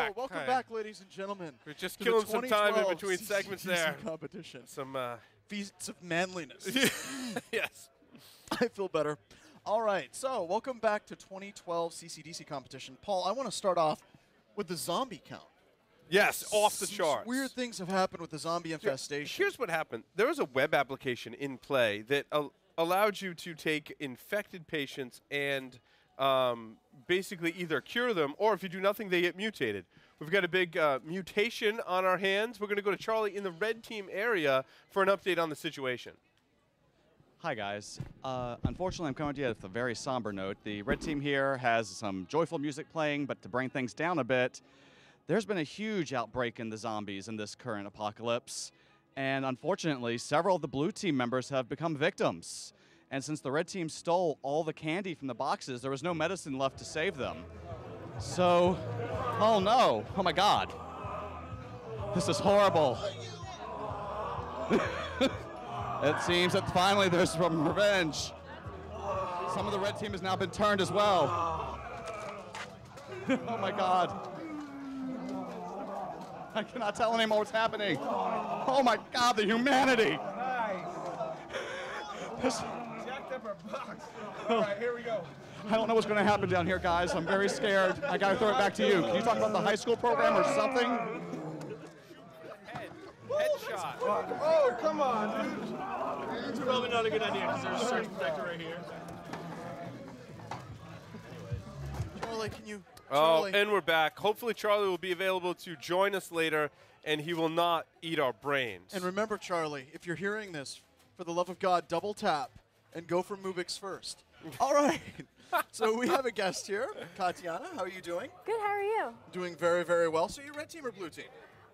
back. Welcome Hi. back, ladies and gentlemen. We're just to killing the some time in 2012 between segments there. competition. Some, Feats of manliness. yes. I feel better. All right, so welcome back to 2012 CCDC competition. Paul, I want to start off with the zombie count. Yes, off the Some charts. Weird things have happened with the zombie infestation. Here's what happened. There was a web application in play that allowed you to take infected patients and basically either cure them, or if you do nothing, they get mutated. We've got a big mutation on our hands. We're going to go to Charlie in the red team area for an update on the situation. Hi, guys. Unfortunately, I'm coming to you with a very somber note. The red team here has some joyful music playing, but to bring things down a bit, there's been a huge outbreak in the zombies in this current apocalypse. And unfortunately, several of the blue team members have become victims. And since the red team stole all the candy from the boxes, there was no medicine left to save them. So, oh no, oh my God. This is horrible. It seems that finally there's some revenge. Some of the red team has now been turned as well. Oh my God. I cannot tell anymore what's happening. Oh my God, the humanity. Jacked up our box. All right, here we go. I don't know what's going to happen down here, guys. I'm very scared. I got to throw it back to you. Can you talk about the high school program or something? Headshot. Oh, come on, dude. It's probably not a good idea because there's a surge protector right here. Charlie, can you... Oh, Charlie. and we're back. Hopefully Charlie will be available to join us later, and he will not eat our brains. And remember, Charlie, if you're hearing this, for the love of God, double tap and go for Mubix first. All right. So we have a guest here. Katiana, how are you doing? Good, how are you? Doing very, very well. So you're red team or blue team?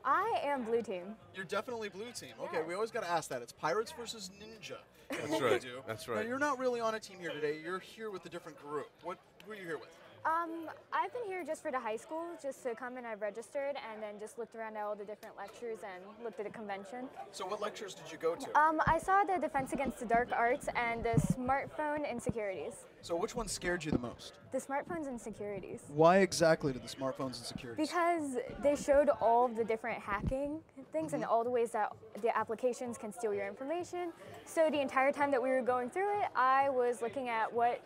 I am blue team. You're definitely blue team. Okay, Yes. we always got to ask that. It's Pirates versus Ninja. That's right. We do. That's Now, right. you're not really on a team here today. You're here with a different group. Who are you here with? I've been here just for the high school, just to come and I've registered and then just looked around at all the different lectures and looked at the convention. So what lectures did you go to? I saw the Defense Against the Dark Arts and the Smartphone Insecurities. So which one scared you the most? The Smartphones Insecurities. Why exactly did the smartphones and securities? Because they showed all of the different hacking things and all the ways that the applications can steal your information. So the entire time that we were going through it, I was looking at what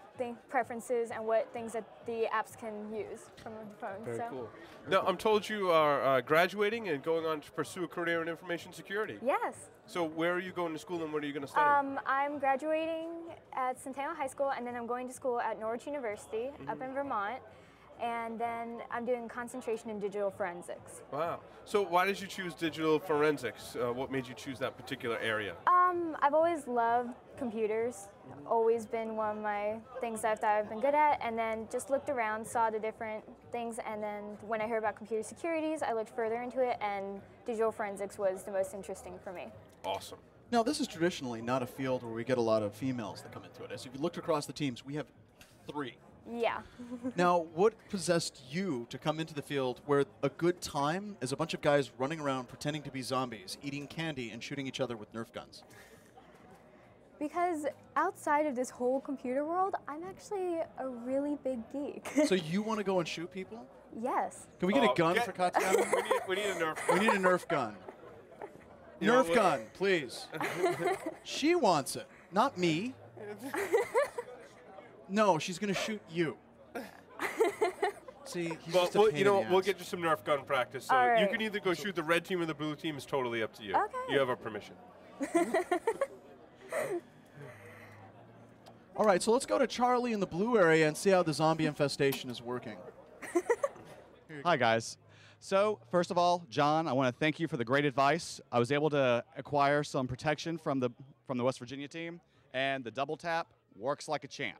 preferences and what things that the apps can use from the phone. Very so. cool. Now, I'm told you are graduating and going on to pursue a career in information security. Yes. So where are you going to school and what are you going to study? I'm graduating at Centennial High School and then I'm going to school at Norwich University up in Vermont. And then I'm doing concentration in digital forensics. Wow. So why did you choose digital forensics? What made you choose that particular area? I've always loved computers. Always been one of my things that I thought I've been good at. And then just looked around, saw the different things. And then when I heard about computer securities, I looked further into it. And digital forensics was the most interesting for me. Awesome. Now, this is traditionally not a field where we get a lot of females that come into it. As if you looked across the teams, we have 3. Yeah. Now, what possessed you to come into the field where a good time is a bunch of guys running around pretending to be zombies, eating candy, and shooting each other with Nerf guns? Because outside of this whole computer world, I'm actually a really big geek. So you want to go and shoot people? Yes. Can we get a gun for Katiana? we need a Nerf. We need a Nerf gun. You know Nerf what? gun, please. She wants it, not me. No, she's going to shoot you. See, he's just a pain in the we'll ass. get you some Nerf gun practice. So All right. you can either go shoot the red team or the blue team. It's totally up to you. Okay. You have our permission. All right, so let's go to Charlie in the blue area and see how the zombie infestation is working. Hi, guys. So, first of all, John, I want to thank you for the great advice. I was able to acquire some protection from the West Virginia team, and the double tap works like a champ.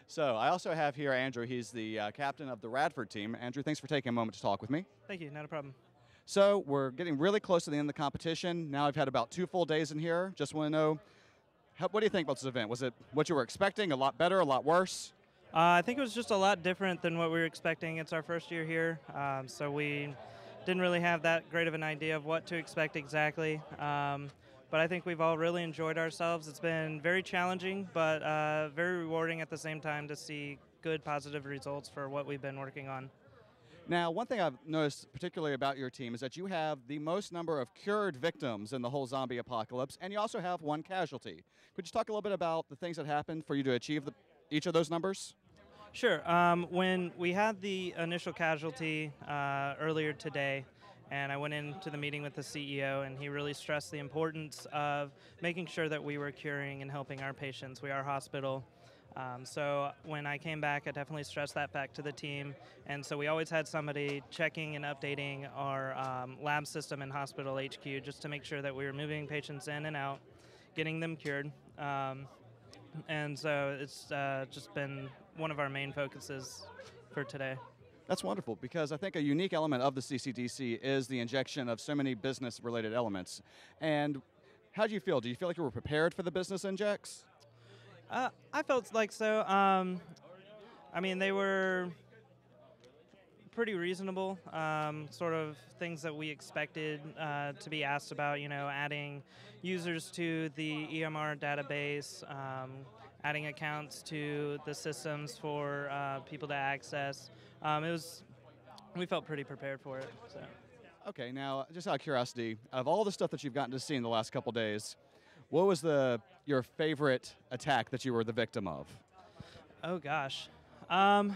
So, I also have here Andrew. He's the captain of the Radford team. Andrew, thanks for taking a moment to talk with me. Thank you, not a problem. So, we're getting really close to the end of the competition. Now I've had about 2 full days in here. Just want to know, what do you think about this event? Was it what you were expecting, a lot better, a lot worse? I think it was just a lot different than what we were expecting. It's our first year here, so we didn't really have that great of an idea of what to expect exactly. But I think we've all really enjoyed ourselves. It's been very challenging, but very rewarding at the same time to see good, positive results for what we've been working on. Now, one thing I've noticed particularly about your team is that you have the most number of cured victims in the whole zombie apocalypse, and you also have one casualty. Could you talk a little bit about the things that happened for you to achieve each of those numbers? Sure. When we had the initial casualty earlier today, and I went into the meeting with the CEO, and he really stressed the importance of making sure that we were curing and helping our patients. We are a hospital. So when I came back, I definitely stressed that back to the team. And so we always had somebody checking and updating our lab system in hospital HQ just to make sure that we were moving patients in and out, getting them cured. And so it's just been one of our main focuses for today. That's wonderful, because I think a unique element of the CCDC is the injection of so many business-related elements. And how do you feel? Do you feel like you were prepared for the business injects? I felt like so. I mean, they were pretty reasonable, sort of things that we expected to be asked about, adding users to the EMR database, adding accounts to the systems for people to access. We felt pretty prepared for it. So. Okay, now, just out of curiosity, of all the stuff that you've gotten to see in the last couple days, what was your favorite attack that you were the victim of? Oh gosh, I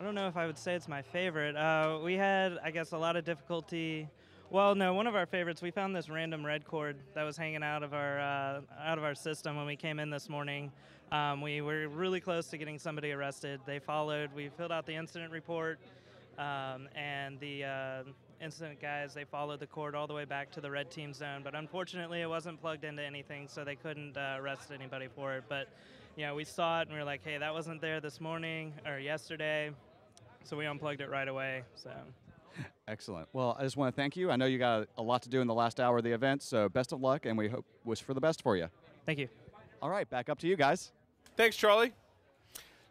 don't know if I would say it's my favorite. We had, I guess, a lot of difficulty. Well, no, one of our favorites. We found this random red cord that was hanging out of our system when we came in this morning. We were really close to getting somebody arrested. They followed. We filled out the incident report, and the incident guys, they followed the cord all the way back to the red team zone. But unfortunately, it wasn't plugged into anything, so they couldn't arrest anybody for it. But we saw it and we were like, hey, that wasn't there this morning or yesterday, so we unplugged it right away. So. Excellent. Well, I just want to thank you. I know you got a lot to do in the last hour of the event, so best of luck, and we wish for the best for you. Thank you. All right, back up to you guys. Thanks, Charlie.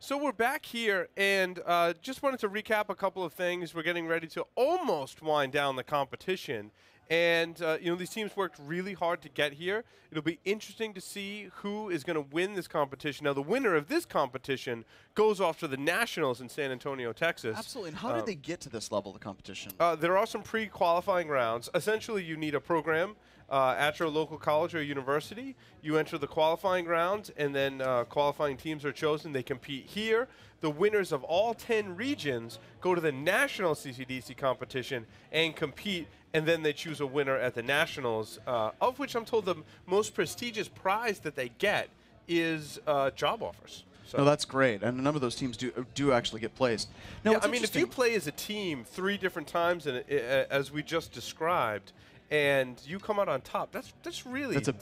So we're back here, and just wanted to recap a couple of things. We're getting ready to almost wind down the competition. And, these teams worked really hard to get here. It'll be interesting to see who is going to win this competition. Now, the winner of this competition goes off to the Nationals in San Antonio, Texas. Absolutely. And how did they get to this level of the competition? There are some pre-qualifying rounds. Essentially, you need a program at your local college or university. You enter the qualifying rounds, and then qualifying teams are chosen. They compete here. The winners of all 10 regions go to the national CCDC competition and compete, and then they choose a winner at the Nationals, of which I'm told the most prestigious prize that they get is job offers. So. No, that's great, and a number of those teams do actually get placed. Now, yeah, I mean, if you play as a team 3 different times, as we just described, and you come out on top, that's a big deal. It's a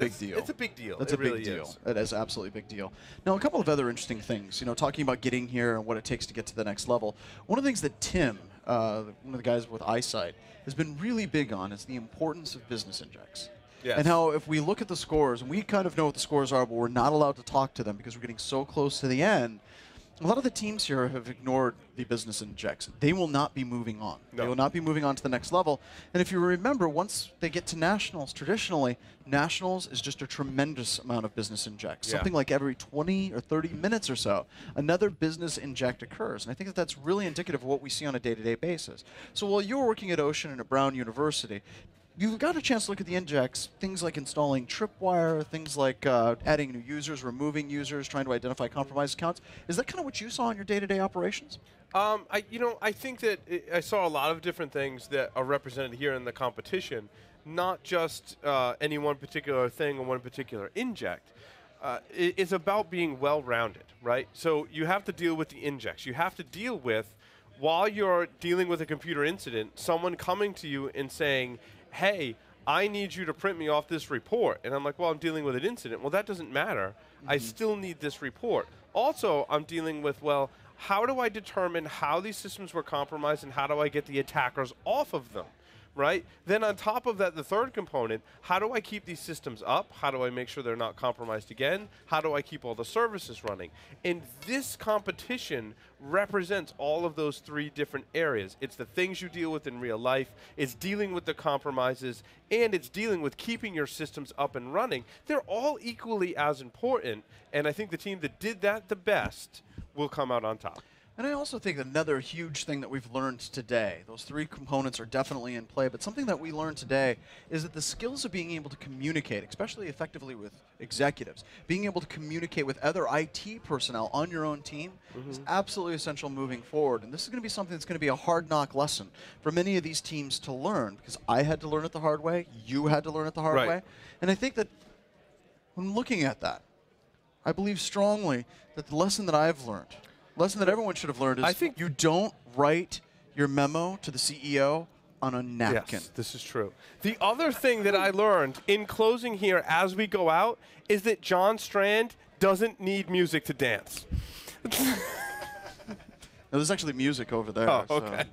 big deal. That's a big deal. It is absolutely a big deal. Now, a couple of other interesting things. Talking about getting here and what it takes to get to the next level. One of the things that Tim, one of the guys with Eyesight, has been really big on is the importance of business injects. Yes. And how if we look at the scores, and we kind of know what the scores are, but we're not allowed to talk to them because we're getting so close to the end, a lot of the teams here have ignored the business injects. They will not be moving on. No. They will not be moving on to the next level. And if you remember, once they get to Nationals, traditionally, Nationals is just a tremendous amount of business injects. Yeah. Something like every 20 or 30 minutes or so, another business inject occurs. And I think that that's really indicative of what we see on a day-to-day basis. So while you were working at Ocean and at Brown University, you got a chance to look at the injects, things like installing tripwire, things like adding new users, removing users, trying to identify compromised accounts. Is that kind of what you saw in your day-to-day operations? I think that I saw a lot of different things that are represented here in the competition, not just any one particular thing or one particular inject. It's about being well-rounded, right? So you have to deal with the injects. You have to deal with, while you're dealing with a computer incident, someone coming to you and saying, hey, I need you to print me off this report. And I'm like, well, I'm dealing with an incident. Well, that doesn't matter. I still need this report. Also, I'm dealing with, well, how do I determine how these systems were compromised and how do I get the attackers off of them, right? Then on top of that, the third component, how do I keep these systems up? How do I make sure they're not compromised again? How do I keep all the services running? And this competition represents all of those 3 different areas. It's the things you deal with in real life, it's dealing with the compromises, and it's dealing with keeping your systems up and running. They're all equally as important, and I think the team that did that the best will come out on top. And I also think that another huge thing that we've learned today, those 3 components are definitely in play, but something that we learned today is that the skills of being able to communicate, especially effectively with executives, being able to communicate with other IT personnel on your own team is absolutely essential moving forward. And this is going to be something that's going to be a hard knock lesson for many of these teams to learn, because I had to learn it the hard way, you had to learn it the hard way. And I think that when looking at that, I believe strongly that the lesson that I've learned, lesson that everyone should have learned, is I think you don't write your memo to the CEO on a napkin. Yes, this is true. The other thing that I learned in closing here as we go out is that John Strand doesn't need music to dance. No, there's actually music over there. Oh, okay.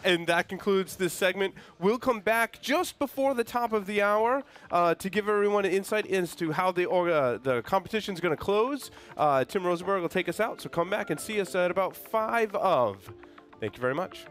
And that concludes this segment. We'll come back just before the top of the hour to give everyone an insight as to how the competition is going to close. Tim Rosenberg will take us out, so come back and see us at about 5 of. Thank you very much.